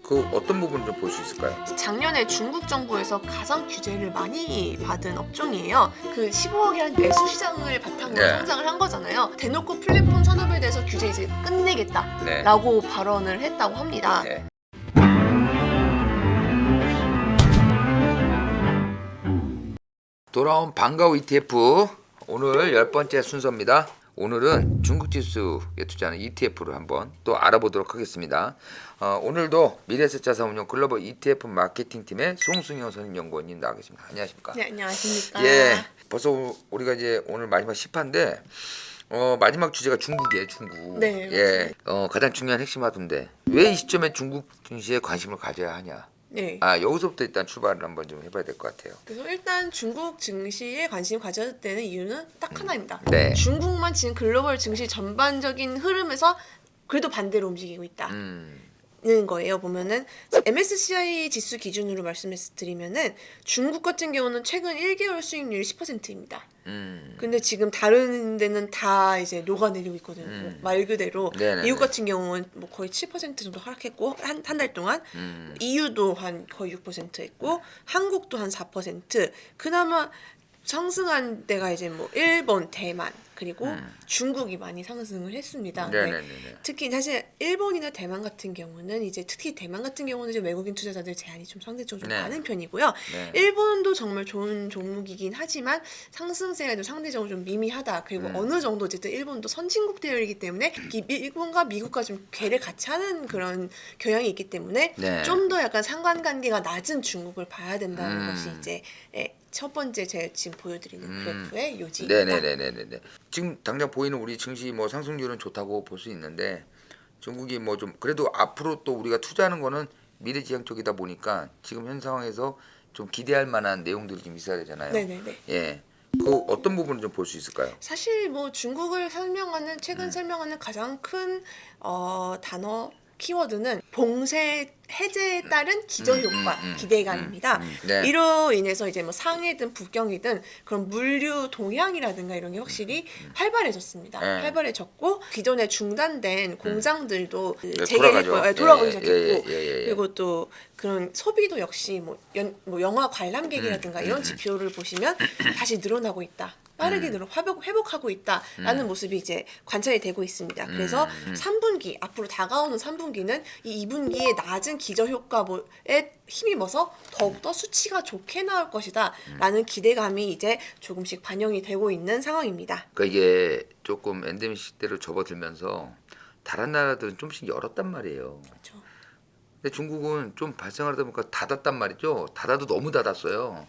그 어떤 부분 좀 볼 수 있을까요? 작년에 중국 정부에서 가상 규제를 많이 받은 업종이에요. 그 15억이라는 매수 시장을 바탕으로 네. 성장을 한 거잖아요. 대놓고 플랫폼 산업에 대해서 규제 이제 끝내겠다라고 네. 발언을 했다고 합니다. 네. 돌아온 반가워 ETF 오늘 10번째 순서입니다. 오늘은 중국 지수에 투자하는 ETF를 한번 또 알아보도록 하겠습니다. 오늘도 미래에셋자산운용 글로벌 ETF 마케팅 팀의 송승현 선임연구원님 나와 계십니다. 안녕하십니까? 네, 안녕하십니까? 예, 벌써 우리가 이제 오늘 마지막 10화인데 마지막 주제가 중국이에요, 중국. 네, 예, 가장 중요한 핵심 화두인데 왜 이 시점에 중국 증시에 관심을 가져야 하냐? 네. 여기서부터 일단 출발을 한번 좀 해봐야 될 것 같아요. 그래서 일단 중국 증시에 관심 가져야 되는 이유는 딱 하나입니다. 네. 중국만 지금 글로벌 증시 전반적인 흐름에서 그래도 반대로 움직이고 있다는 거예요. 보면은 MSCI 지수 기준으로 말씀드리면은 중국 같은 경우는 최근 1개월 수익률이 10%입니다. 근데 지금 다른 데는 다 이제 녹아내리고 있거든요. 말 그대로 네네네. 미국 같은 경우는 뭐 거의 7% 정도 하락했고 한 달 동안 EU도 한 거의 6% 했고 한국도 한 4%. 그나마 상승한 데가 이제 뭐 일본, 대만 그리고 중국이 많이 상승을 했습니다. 네. 네네네. 특히 사실 일본이나 대만 같은 경우는 이제 특히 대만 같은 경우는 이제 외국인 투자자들 제한이 좀 상대적으로 좀 네. 많은 편이고요. 네. 일본도 정말 좋은 종목이긴 하지만 상승세가 좀 상대적으로 좀 미미하다. 그리고 어느 정도 어쨌든 일본도 선진국 대열이기 때문에 이 일본과 미국과 좀 궤를 같이 하는 그런 경향이 있기 때문에 네. 좀 더 약간 상관관계가 낮은 중국을 봐야 된다는 것이 이제 첫 번째 제가 지금 보여드리는 그래프의 요지입니다. 네네네네네. 지금 당장 보이는 우리 증시 뭐 상승률은 좋다고 볼 수 있는데 중국이 뭐 좀 그래도 앞으로 또 우리가 투자하는 거는 미래지향적이다 보니까 지금 현 상황에서 좀 기대할 만한 내용들이 좀 있어야 되잖아요. 네네네. 예. 그 어떤 부분을 좀 볼 수 있을까요? 사실 뭐 중국을 설명하는 최근 설명하는 가장 큰 단어 키워드는 봉쇄 해제에 따른 기저 효과, 기대감입니다. 네. 이로 인해서 이제 뭐 상해든 북경이든 그런 물류 동향이라든가 이런 게 확실히 활발해졌습니다. 네. 활발해졌고 기존에 중단된 공장들도 그 네, 재개했고 돌아가죠. 돌아가기 예, 시작했고 예. 그리고 또 그런 소비도 역시 뭐 영화 관람객이라든가 이런 지표를 보시면 다시 늘어나고 있다. 빠르게 회복하고 있다라는 모습이 이제 관찰이 되고 있습니다. 그래서 3분기 앞으로 다가오는 3분기는 이 2분기의 낮은 기저 효과에 힘입어서 더욱더 수치가 좋게 나올 것이다라는 기대감이 이제 조금씩 반영이 되고 있는 상황입니다. 그러니까 이게 조금 엔데믹 시대로 접어들면서 다른 나라들은 좀씩 열었단 말이에요. 그렇죠. 근데 중국은 좀 발생하다 보니까 닫았단 말이죠. 닫아도 너무 닫았어요.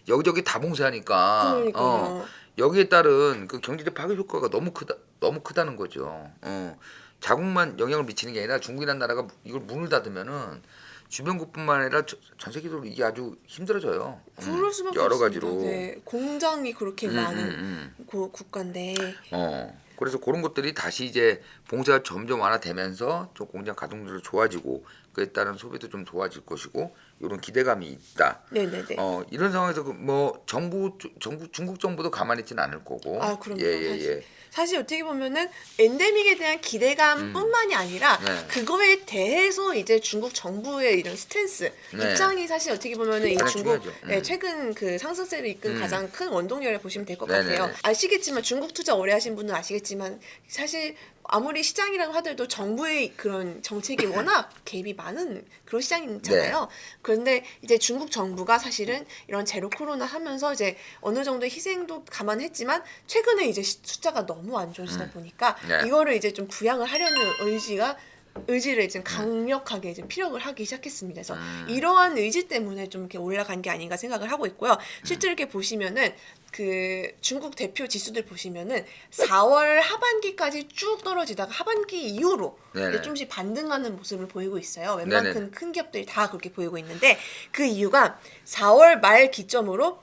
여기저기 다 봉쇄하니까 그러니까요. 여기에 따른 그 경제적 파급 효과가 너무 크다는 거죠. 자국만 영향을 미치는 게 아니라 중국이라는 나라가 이걸 문을 닫으면은 주변국뿐만 아니라 전 세계적으로 이게 아주 힘들어져요. 그럴 수밖에 여러 없습니다. 가지로. 네, 공장이 그렇게 많은 국가인데 그래서 그런 것들이 다시 이제 봉쇄가 점점 완화되면서 좀 공장 가동률도 좋아지고 그에 따른 소비도 좀 좋아질 것이고 이런 기대감이 있다. 네네네. 이런 상황에서 뭐 중국 정부도 가만히 있지는 않을 거고. 그럼요. 예. 사실 어떻게 보면은 엔데믹에 대한 기대감뿐만이 아니라 그거에 대해서 이제 중국 정부의 이런 스탠스 네. 입장이 사실 어떻게 보면은 이 가장 중국 중요하죠. 최근 그 상승세를 이끈 가장 큰 원동력을 보시면 될 것 네네네. 같아요. 아시겠지만 중국 투자 오래 하신 분은 아시겠지만 사실 아무리 시장이라고 하더라도 정부의 그런 정책이 워낙 개입이 많은 그런 시장이잖아요. 네. 그런데 이제 중국 정부가 사실은 이런 제로 코로나 하면서 이제 어느 정도의 희생도 감안했지만 최근에 이제 숫자가 너무 안 좋아지다 보니까 네. 이거를 이제 좀 부양을 하려는 의지를 이제 강력하게 이제 피력을 하기 시작했습니다. 그래서 이러한 의지 때문에 좀 이렇게 올라간 게 아닌가 생각을 하고 있고요. 실제로 이렇게 보시면은 그 중국 대표 지수들 보시면은 4월 하반기까지 쭉 떨어지다가 하반기 이후로 이제 좀씩 반등하는 모습을 보이고 있어요. 웬만큼 큰 기업들이 다 그렇게 보이고 있는데 그 이유가 4월 말 기점으로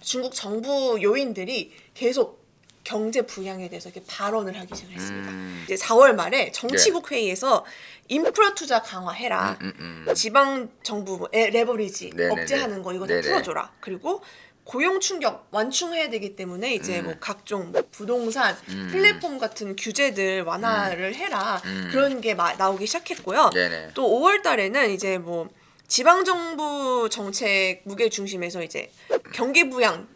중국 정부 요인들이 계속 경제 부양에 대해서 이렇게 발언을 하기 시작했습니다. 이제 4월 말에 정치국 회의에서 인프라 투자 강화해라. 지방 정부 레버리지 네네네. 억제하는 거 이거 다 네네. 풀어줘라. 그리고 고용 충격 완충해야 되기 때문에 이제 뭐 각종 뭐 부동산 플랫폼 같은 규제들 완화를 해라 그런 게 나오기 시작했고요. 네네. 또 5월 달에는 이제 뭐 지방 정부 정책 무게 중심에서 이제 경기 부양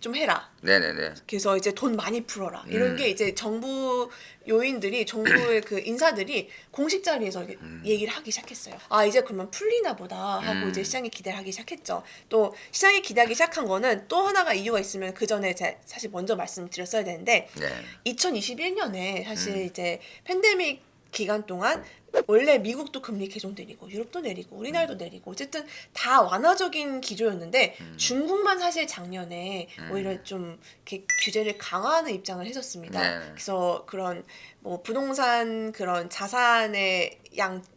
좀 해라. 네네네. 그래서 이제 돈 많이 풀어라. 이런 게 이제 정부 요인들이 정부의 그 인사들이 공식 자리에서 얘기를 하기 시작했어요. 아 이제 그러면 풀리나 보다 하고 이제 시장이 기대를 하기 시작했죠. 또 시장이 기대하기 시작한 거는 또 하나가 이유가 있으면 그 전에 제가 사실 먼저 말씀드렸어야 되는데 네. 2021년에 사실 이제 팬데믹 기간 동안 원래 미국도 금리 계속 내리고 유럽도 내리고 우리나라도 내리고 어쨌든 다 완화적인 기조였는데 중국만 사실 작년에 오히려 좀 이렇게 규제를 강화하는 입장을 했었습니다. 네. 그래서 그런 뭐 부동산 그런 자산의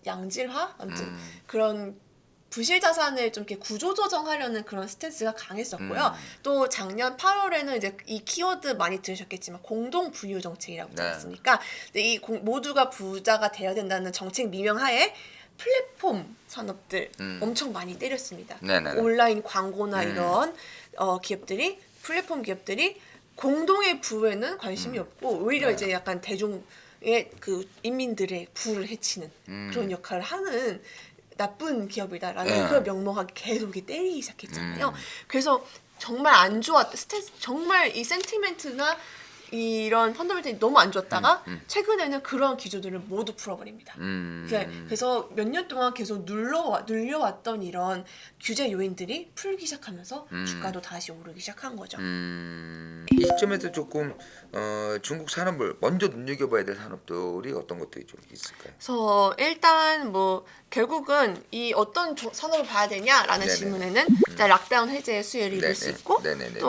양질화 아무튼 그런 부실 자산을 좀 이렇게 구조 조정하려는 그런 스탠스가 강했었고요. 또 작년 8월에는 이제 이 키워드 많이 들으셨겠지만 공동 부유 정책이라고 있지 네. 않습니까? 근데 이 모두가 부자가 돼야 된다는 정책 미명하에 플랫폼 산업들 엄청 많이 때렸습니다. 네네네. 온라인 광고나 이런 기업들이 플랫폼 기업들이 공동의 부에는 관심이 없고 오히려 네. 이제 약간 대중의 그 인민들의 부를 해치는 그런 역할을 하는 나쁜 기업이다라는 네. 그런 명목하게 계속 이렇게 때리기 시작했잖아요. 그래서 정말 안 좋았, 스탠스 정말 이 센티멘트나 이런 펀더멘털이 너무 안 좋았다가 최근에는 그런 기조들을 모두 풀어버립니다. 그래서 몇 년 동안 계속 눌려왔던 이런 규제 요인들이 풀기 시작하면서 주가도 다시 오르기 시작한 거죠. 이 시점에서 조금 중국 산업을 먼저 눈여겨봐야 될 산업들이 어떤 것들이 좀 있을까요? 그래서 일단 뭐 결국은 이 어떤 산업을 봐야 되냐라는 네네. 질문에는 일단 락다운 해제의 수혜를 입을 수 네네. 있고 네네네네.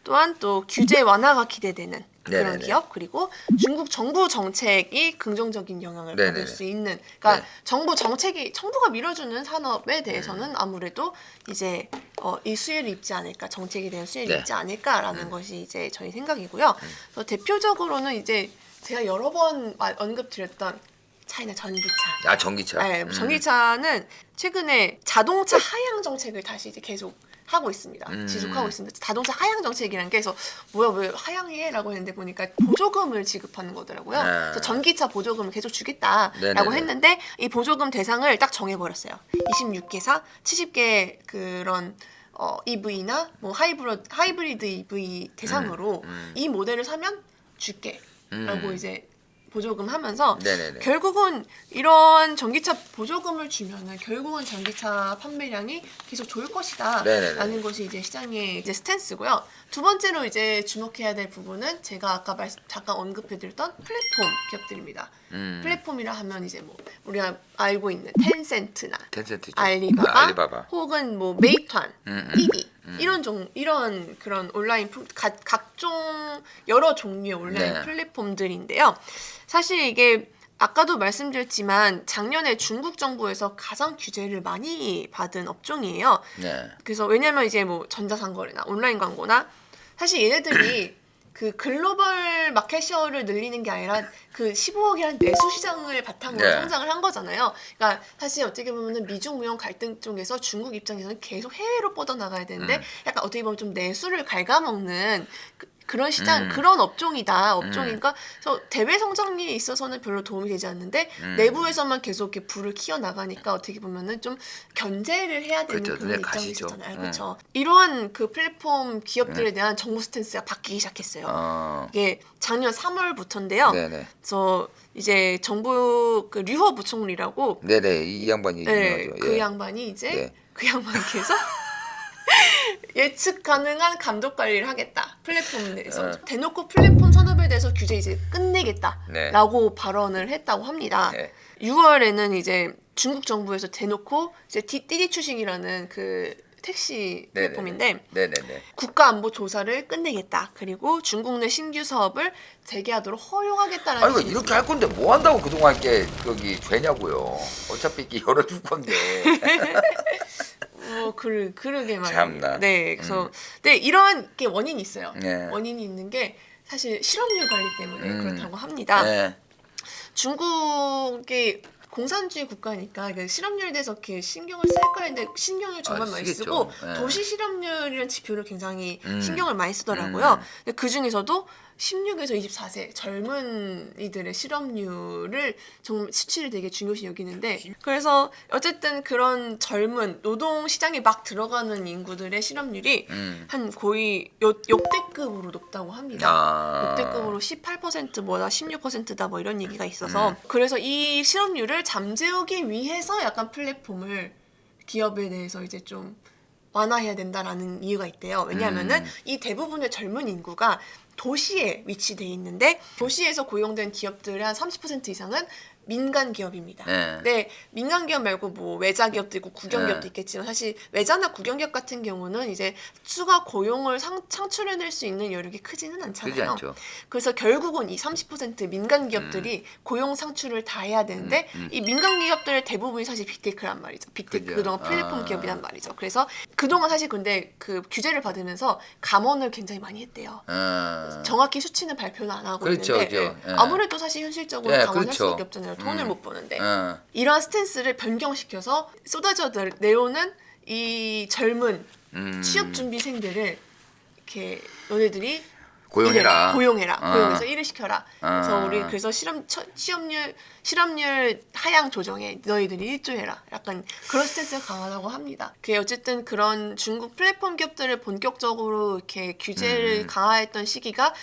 또한 또 규제 완화가 기대되는 그런 네네네. 기업 그리고 중국 정부 정책이 긍정적인 영향을 네네네. 받을 수 있는 그러니까 네. 정부가 밀어주는 산업에 대해서는 아무래도 이제 이 수혜를 입지 않을까 정책에 대한 수혜를 네. 입지 않을까라는 것이 이제 저희 생각이고요. 그래서 대표적으로는 이제 제가 여러 번 언급드렸던 차이나 전기차. 아 전기차. 네, 전기차는 최근에 자동차 하향 정책을 다시 이제 계속 하고 있습니다. 지속하고 있습니다. 자동차 하향 정책이라는 게 그래서 뭐야 왜 하향해?라고 했는데 보니까 보조금을 지급하는 거더라고요. 네. 그래서 전기차 보조금을 계속 주겠다라고 네네네. 했는데 이 보조금 대상을 딱 정해버렸어요. 26개사 70개 그런 EV나 뭐 하이브리드 EV 대상으로 이 모델을 사면 줄게라고 이제 보조금 하면서 네네네. 결국은 이런 전기차 보조금을 주면은 결국은 전기차 판매량이 계속 좋을 것이다 네네네. 라는 것이 이제 시장의 이제 스탠스고요. 두 번째로 이제 주목해야 될 부분은 제가 아까 잠깐 언급해드렸던 플랫폼 기업들입니다. 플랫폼이라 하면 이제 뭐 우리가 알고 있는 텐센트나 텐센트죠. 알리바바, 알리바바. 혹은 뭐 메이트완, 디디 이런 그런 온라인 각종 여러 종류의 온라인 네. 플랫폼들인데요. 사실 이게 아까도 말씀드렸지만 작년에 중국 정부에서 가상 규제를 많이 받은 업종이에요. 네. 그래서 왜냐면 이제 뭐 전자상거래나 온라인 광고나 사실 얘네들이 그 글로벌 마켓 셰어를 늘리는 게 아니라 그 15억이라는 내수 시장을 바탕으로 네. 성장을 한 거잖아요. 그러니까 사실 어떻게 보면은 미중 무역 갈등 쪽에서 중국 입장에서는 계속 해외로 뻗어나가야 되는데 약간 어떻게 보면 좀 내수를 갉아먹는 그런 시장, 그런 업종이니까 그래서 대외 성장에 있어서는 별로 도움이 되지 않는데 내부에서만 계속 이렇게 불을 키워 나가니까 어떻게 보면은 좀 견제를 해야 되는 그렇죠. 그런 눈에 입장이 가시죠. 있었잖아요. 그렇죠. 이런 그 플랫폼 기업들에 대한 정부 스탠스가 바뀌기 시작했어요. 이게 작년 3월부터인데요. 네네. 그래서 이제 정부 그 류허 부총리라고 네네. 이 양반이 네, 유명하죠. 그 예. 양반이 이제 네. 그 양반께서 예측 가능한 감독 관리를 하겠다. 플랫폼 내에서 대놓고 플랫폼 산업에 대해서 규제 이제 끝내겠다라고 발언을 했다고 합니다. 네. 6월에는 이제 중국 정부에서 대놓고 이제 띠디 추싱이라는 그 택시 플랫폼인데 네네네. 국가안보 조사를 끝내겠다. 그리고 중국 내 신규 사업을 재개하도록 허용하겠다라는 아니 이렇게 할 건데 뭐 한다고 그동안 게 거기 죄냐고요. 어차피 이게 열어줄 건데. 그러게 말이에요. 참나. 네, 그래서 네 이런 게 원인이 있어요. 네. 원인이 있는 게 사실 실업률 관리 때문에 그렇다고 합니다. 네. 중국의 공산주의 국가니까 그 실업률에 대해서 이렇게 신경을 쓸까 했는데 신경을 정말 많이 쓰겠죠. 쓰고 예. 도시 실업률이라는 지표를 굉장히 신경을 많이 쓰더라고요. 근데 그 중에서도 16에서 24세 젊은이들의 실업률을 정말 수치를 되게 중요시 여기는데 그래서 어쨌든 그런 젊은 노동 시장에 막 들어가는 인구들의 실업률이 한 거의 역대급으로 높다고 합니다. 아. 역대급으로 18% 뭐다 16%다 뭐 이런 얘기가 있어서 그래서 이 실업률을 잠재우기 위해서 약간 플랫폼을 기업에 대해서 이제 좀 완화해야 된다라는 이유가 있대요. 왜냐하면은 이 대부분의 젊은 인구가 도시에 위치돼 있는데 도시에서 고용된 기업들의 한 30% 이상은 민간 기업입니다. 네, 민간 기업 말고 뭐 외자 기업도 있고 국영 기업도 있겠지만 사실 외자나 국영 기업 같은 경우는 이제 추가 고용을 창출해낼 수 있는 여력이 크지는 않잖아요. 크지 않죠. 그래서 결국은 이 30% 민간 기업들이 고용 창출을 다 해야 되는데 이 민간 기업들의 대부분이 사실 빅테크란 말이죠. 빅테크 그죠. 그동안 플랫폼 기업이란 말이죠. 그래서 그동안 사실 근데 그 규제를 받으면서 감원을 굉장히 많이 했대요. 정확히 수치는 발표는 안 하고 그렇죠, 있는데 그렇죠. 예. 예. 아무래도 사실 현실적으로 예, 감원할 그렇죠. 수밖에 없잖아요. 돈을 못 버는데 어. 이러한 스탠스를 변경시켜서 쏟아져 내려오는 이 젊은 취업 준비생들을 이렇게 너네들이 고용해라. 고용해라. 어. 고용해서 일을 시켜라. 그래서 어. 우리 그래서 실업률 하향 조정에 너희들이 일조해라. 약간 그런 스탠스가 강하다고 합니다. 그게 어쨌든 그런 중국 플랫폼 기업들을 본격적으로 이렇게 규제를 강화했던 시기가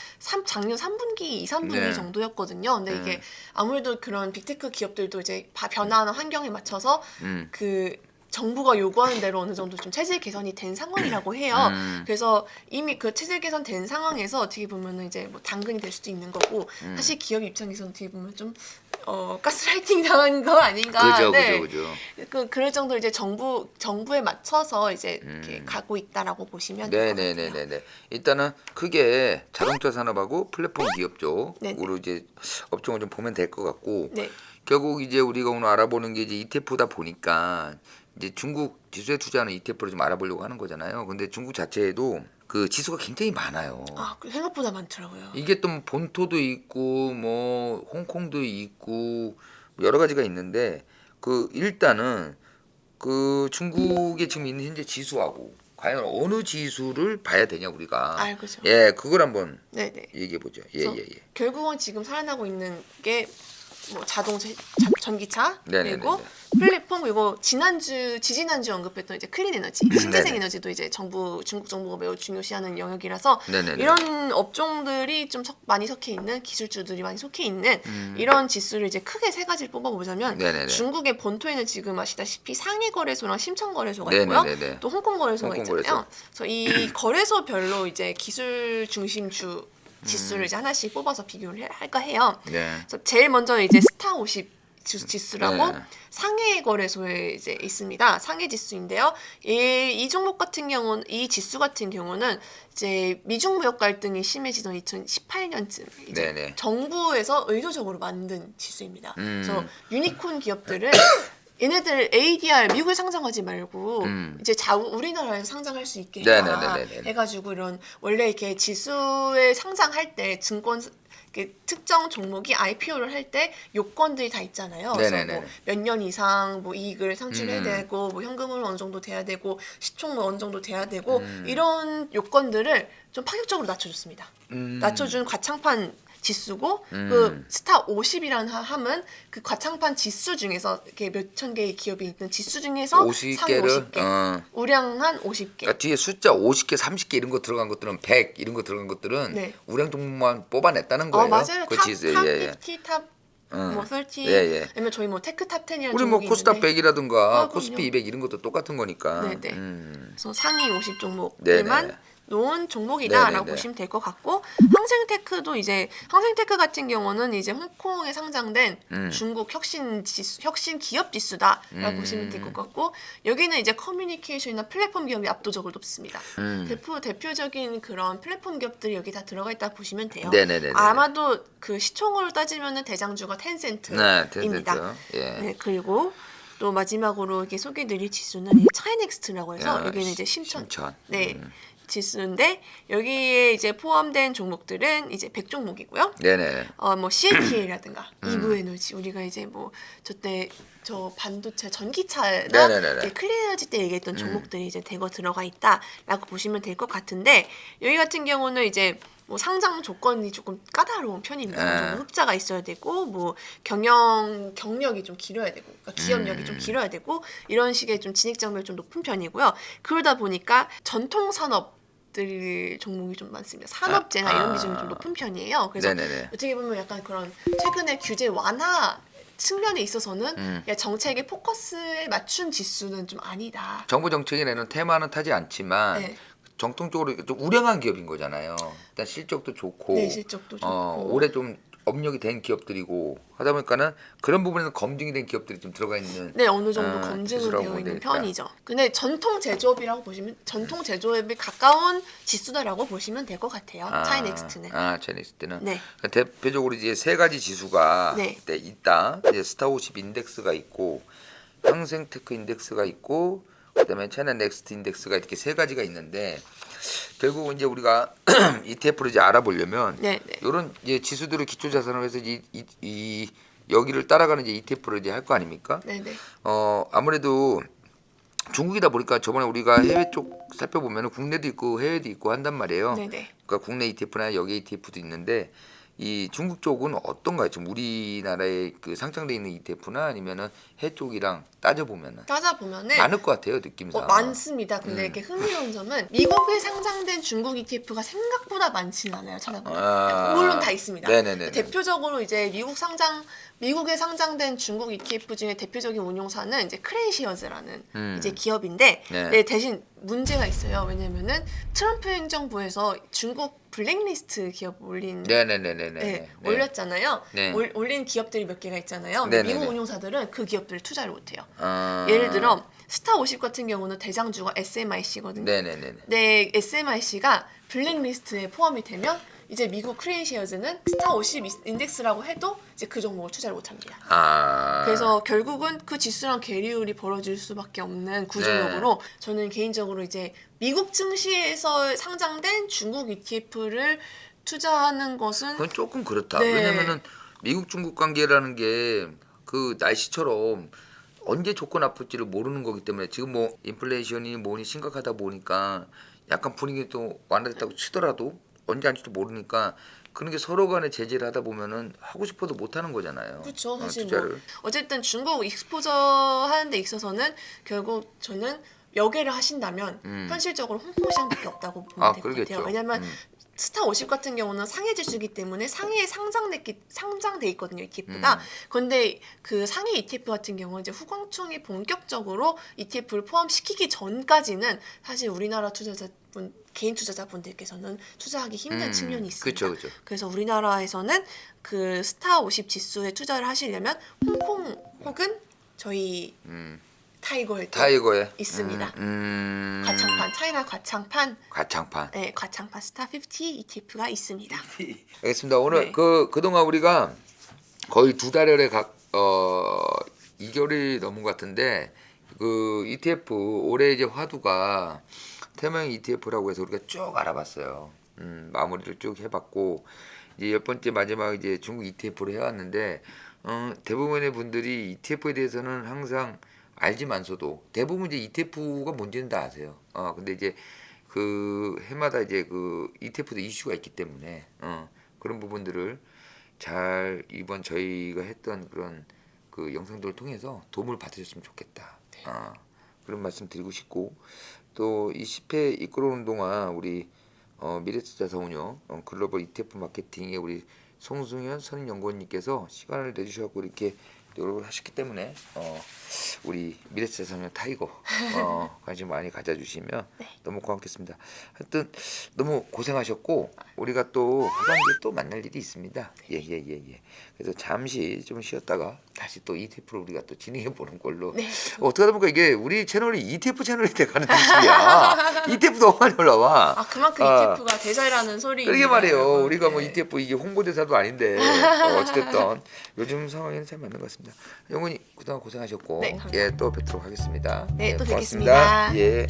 작년 3분기, 2, 3분기 네. 정도였거든요. 근데 이게 아무래도 그런 빅테크 기업들도 이제 변화하는 환경에 맞춰서 그 정부가 요구하는 대로 어느 정도 좀 체질 개선이 된 상황이라고 해요. 그래서 이미 그 체질 개선된 상황에서 어떻게 보면은 이제 뭐 당근이 될 수도 있는 거고 사실 기업 입장에서는 어떻게 보면 좀 가스라이팅 당한 거 아닌가. 그죠, 네. 그죠. 그럴 정도 이제 정부에 맞춰서 이제 이렇게 가고 있다라고 보시면 될 것 같아요. 네네네네네. 일단은 크게 자동차 산업하고 플랫폼 기업 네네. 쪽으로 이제 업종을 좀 보면 될 것 같고 네. 결국 이제 우리가 오늘 알아보는 게 이제 ETF다 보니까 이제 중국 지수에 투자하는 ETF를 좀 알아보려고 하는 거잖아요. 근데 중국 자체에도 그 지수가 굉장히 많아요. 생각보다 많더라고요. 이게 또 뭐 본토도 있고 뭐 홍콩도 있고 여러 가지가 있는데 그 일단은 그 중국에 지금 있는 현재 지수하고 과연 어느 지수를 봐야 되냐 우리가. 그죠. 예, 그걸 한번 네네. 얘기해 보죠. 그래서 예. 결국은 지금 살아나고 있는 게 뭐 자동차, 전기차 네네네네. 그리고 플랫폼 그리고 지지난주 언급했던 이제 클린 에너지, 신재생 에너지도 이제 중국 정부가 매우 중요시하는 영역이라서 네네네. 이런 업종들이 좀 많이 속해 있는 기술주들이 많이 속해 있는 이런 지수를 이제 크게 세 가지를 뽑아보자면 네네네. 중국의 본토에는 지금 아시다시피 상해 거래소랑 심천 거래소가 있고요. 네네네네. 또 홍콩 거래소가 홍콩 있잖아요. 그래서 이 거래소별로 이제 기술 중심주 지수를 이제 하나씩 뽑아서 비교를 할까 해요. 네. 그래서 제일 먼저 이제 스타 50 지수라고 네. 상해 거래소에 이제 있습니다. 상해 지수인데요. 이 종목 같은 경우는 이 지수 같은 경우는 이제 미중 무역 갈등이 심해지던 2018년쯤 이제 네네. 정부에서 의도적으로 만든 지수입니다. 그래서 유니콘 기업들을 얘네들 ADR 미국에 상장하지 말고 이제 우리나라에서 상장할 수 있게 해라 네네네네네. 해가지고 이런 원래 이렇게 지수에 상장할 때 증권 특정 종목이 IPO를 할 때 요건들이 다 있잖아요. 그래서 네네네. 뭐 몇 년 이상 뭐 이익을 창출해야 되고 뭐 현금을 어느 정도 돼야 되고 시총도 어느 정도 돼야 되고 이런 요건들을 좀 파격적으로 낮춰줬습니다. 낮춰준 과창판 지수고 그 스타 50이라는 함은 그 과창판 지수 중에서 이렇게 몇천 개의 기업이 있는 지수 중에서 50개를 50개 우량한 50개. 그러니까 뒤에 숫자 50개, 30개 이런 거 들어간 것들은 100 이런 거 들어간 것들은 네. 우량 종목만 뽑아냈다는 거예요. 맞아요. 그 탑 지수에. 50, 탑 뭐 30, 예. 아니면 저희 뭐 테크 탑 10이라는 우리 뭐 종목이 코스닥 있는데 100이라든가 그럼요. 코스피 200 이런 것도 똑같은 거니까. 네네. 그래서 상위 50 종목들만 네네. 놓은 종목이다라고 네네네. 보시면 될 것 같고 항생테크도 이제 항생테크 같은 경우는 이제 홍콩에 상장된 중국 혁신 기업 지수다라고 보시면 될 것 같고 여기는 이제 커뮤니케이션이나 플랫폼 기업이 압도적으로 높습니다. 대표적인 그런 플랫폼 기업들이 여기 다 들어가 있다 보시면 돼요. 네네네네. 아마도 그 시총으로 따지면은 대장주가 텐센트입니다. 텐센트. 예. 네, 그리고 또 마지막으로 이렇게 소개드릴 지수는 이 차이넥스트라고 해서 야, 여기는 이제 심천. 심천. 네. 지수인데 여기에 이제 포함된 종목들은 이제 100종목이고요. 네네. 뭐 CATL이라든가 이브 에너지 우리가 이제 뭐 저때 저 반도체 전기차나 네네네네. 이제 클린에너지 때 얘기했던 종목들이 이제 대거 들어가 있다라고 보시면 될 것 같은데 여기 같은 경우는 이제 뭐 상장 조건이 조금 까다로운 편입니다. 좀 흑자가 있어야 되고 뭐 경력이 좀 길어야 되고 그러니까 기업력이 좀 길어야 되고 이런 식의 좀 진입 장벽이 좀 높은 편이고요. 그러다 보니까 전통 산업 들 종목이 좀 많습니다. 산업재나 이런 비중이 좀 높은 편이에요. 그래서 네네네. 어떻게 보면 약간 그런 최근에 규제 완화 측면에 있어서는 야, 정책의 포커스에 맞춘 지수는 좀 아니다. 정부 정책이 내는 테마는 타지 않지만 네. 정통적으로 좀 우량한 기업인 거잖아요. 일단 실적도 좋고, 네, 실적도 좋고. 올해 좀 업력이 된 기업들이고 하다 보니까는 그런 부분에서 검증이 된 기업들이 좀 들어가 있는. 네, 어느 정도 지수라고 검증은 되어 보면 있는 되겠다. 편이죠. 근데 전통 제조업이라고 보시면 전통 제조업에 가까운 지수다라고 보시면 될 것 같아요. 차이넥스트는. 차이넥스트는. 네. 그러니까 대표적으로 이제 세 가지 지수가 네. 있다. 이제 스타50 인덱스가 있고, 항생테크 인덱스가 있고, 그다음에 차이나 넥스트 인덱스가 이렇게 세 가지가 있는데 결국 이제 우리가 ETF를 이제 알아보려면 네, 네. 이런 이제 지수들을 기초 자산으로 해서 이 여기를 따라가는 이제 ETF를 이제 할 거 아닙니까? 네, 네. 아무래도 중국이다 보니까 저번에 우리가 해외 쪽 살펴보면 국내도 있고 해외도 있고 한단 말이에요. 네, 네. 그러니까 국내 ETF나 여기 ETF도 있는데 이 중국 쪽은 어떤가요? 지금 우리나라에 그 상장돼 있는 ETF나 아니면은 해외 쪽이랑 따져보면은 따져보면은 많을 것 같아요 느낌상. 많습니다. 근데 이렇게 흥미로운 점은 미국에 상장된 중국 ETF가 생각보다 많지는 않아요. 찾아보면 물론 다 있습니다. 네네네. 대표적으로 이제 미국에 상장된 중국 ETF 중에 대표적인 운용사는 이제 크레이시어즈라는 이제 기업인데 네. 네, 대신 문제가 있어요. 왜냐면은 트럼프 행정부에서 중국 블랙리스트 기업 올린 네네네네네. 네, 올렸잖아요. 네. 올린 기업들이 몇 개가 있잖아요. 근데 네네네. 미국 운용사들은 그 기업들을 투자를 못해요. 아. 예를 들어 스타50 같은 경우는 대장주가 SMIC거든요. 네네네. 네, SMIC가 블랙리스트에 포함이 되면 이제 미국 크레이시어즈는 스타50 인덱스라고 해도 이제 그 종목을 투자를 못합니다. 그래서 결국은 그 지수랑 괴리율이 벌어질 수밖에 없는 구조력으로 저는 개인적으로 이제 미국 증시에서 상장된 중국 ETF를 투자하는 것은 그건 조금 그렇다. 네. 왜냐면은 미국 중국 관계라는 게 그 날씨처럼 언제 조건 아플지를 모르는 거기 때문에 지금 뭐 인플레이션이 뭐니 심각하다 보니까 약간 분위기 또 완화됐다고 치더라도 언제 앉을지도 모르니까 그런 게 서로 간에 제재를 하다 보면은 하고 싶어도 못 하는 거잖아요. 그렇죠. 사실 투자를. 뭐 어쨌든 중국 익스포저 하는 데 있어서는 결국 저는 여계를 하신다면 현실적으로 홍콩 시장밖에 없다고 보면 될 것 그러겠죠. 같아요. 왜냐면 스타50 같은 경우는 상해 지수이기 때문에 상해에 상장돼 있거든요, ETF가. 그런데 그 상해 ETF 같은 경우는 이제 후광총이 본격적으로 ETF를 포함시키기 전까지는 사실 우리나라 개인 투자자분들께서는 투자하기 힘든 측면이 있습니다. 그쵸. 그래서 우리나라에서는 그 스타50 지수에 투자를 하시려면 홍콩 혹은 저희 타이거에 있습니다. 과창판, 차이나 과창판. 네, 과창판 스타50 ETF가 있습니다. 알겠습니다. 오늘 네. 그동안 우리가 거의 2달여래 2개월이 넘은 것 같은데 그 ETF 올해 이제 화두가 태명 ETF라고 해서 우리가 쭉 알아봤어요. 마무리를 쭉 해봤고 이제 10번째 마지막 이제 중국 ETF를 해왔는데 대부분의 분들이 ETF에 대해서는 항상 알지만서도 대부분 이제 ETF가 뭔지는 다 아세요. 근데 이제 그 해마다 이제 그 ETF도 이슈가 있기 때문에 그런 부분들을 잘 이번 저희가 했던 그런 그 영상들을 통해서 도움을 받으셨으면 좋겠다. 그런 말씀 드리고 싶고 또 이 10회 이끌어오는 동안 우리 미래투자자산운용 글로벌 ETF 마케팅에 우리 송승현 선임연구원님께서 시간을 내주셔서 이렇게 노력을 하셨기 때문에 우리 미래투자산운용 타이거 관심 많이 가져주시면 너무 고맙겠습니다. 하여튼 너무 고생하셨고 우리가 또 하반기에 또 만날 일이 있습니다. 예. 그래서 잠시 좀 쉬었다가 다시 또 ETF를 우리가 또 진행해 보는 걸로. 어떻게 하다 보니까 이게 우리 채널이 ETF 채널이 돼가는 느낌이야. ETF도 너무 많이 올라와. 그만큼 ETF가 대세라는 소리. 그러게 말이에요. 우리가 뭐 ETF 이게 홍보대사도 아닌데 어쨌든 요즘 상황에는 잘 맞는 것 같습니다. 영훈이 그동안 고생하셨고 네, 예, 또 뵙도록 하겠습니다. 네, 또 고맙습니다. 뵙겠습니다. 예.